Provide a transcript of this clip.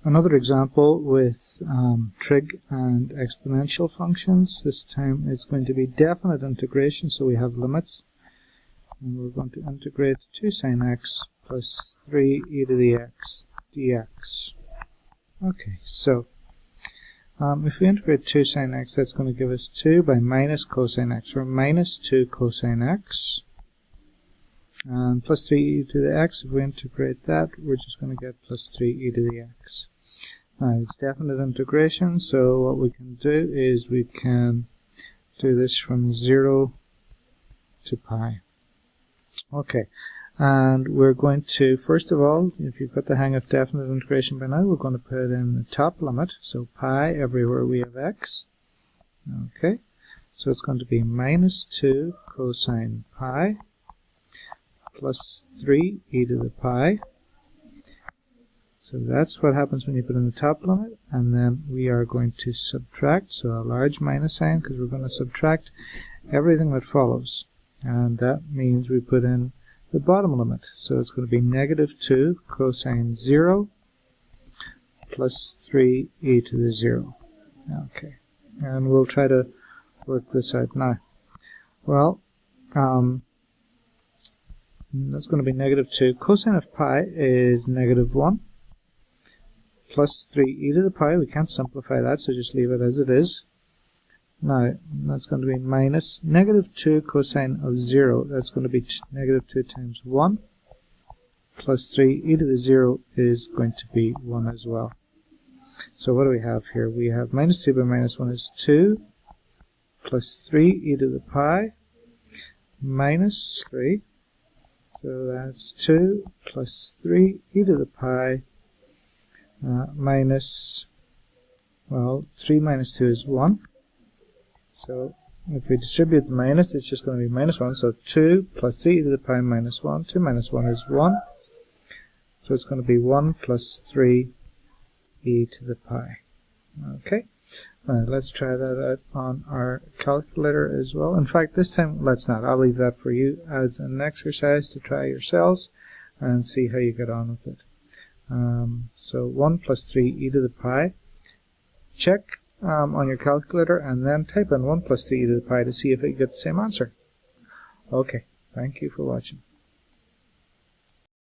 Another example with trig and exponential functions. This time it's going to be definite integration, so we have limits. And we're going to integrate 2 sine x plus 3 e to the x dx. Okay, so if we integrate 2 sine x, that's going to give us 2 by minus cosine x, or minus 2 cosine x. And plus 3 e to the x, if we integrate that, we're just going to get plus 3 e to the x. Now, it's definite integration, so what we can do is we can do this from 0 to pi. Okay, and we're going to, first of all, if you've got the hang of definite integration by now, we're going to put in the top limit, so pi everywhere we have x. Okay, so it's going to be minus 2 cosine pi plus 3 e to the pi. So that's what happens when you put in the top limit, and then we are going to subtract, so a large minus sign, because we're going to subtract everything that follows. And that means we put in the bottom limit. So it's going to be negative 2 cosine 0 plus 3 e to the 0. Okay, and we'll try to work this out now. Well, that's going to be negative 2. Cosine of pi is negative 1 plus 3 e to the pi. We can't simplify that, so just leave it as it is. Now, that's going to be minus negative 2 cosine of 0. That's going to be negative 2 times 1 plus 3 e to the 0 is going to be 1 as well. So what do we have here? We have minus 2 by minus 1 is 2 plus 3 e to the pi minus 3. So that's 2 plus 3 e to the pi minus, well, 3 minus 2 is 1. So if we distribute the minus, it's just going to be minus 1. So 2 plus 3 e to the pi minus 1. 2 minus 1 is 1. So it's going to be 1 plus 3 e to the pi. Okay. Let's try that out on our calculator as well. In fact, this time, let's not. I'll leave that for you as an exercise to try yourselves and see how you get on with it. So 1 plus 3 e to the pi. Check on your calculator and then type in 1 plus 3 e to the pi to see if you get the same answer. Okay, thank you for watching.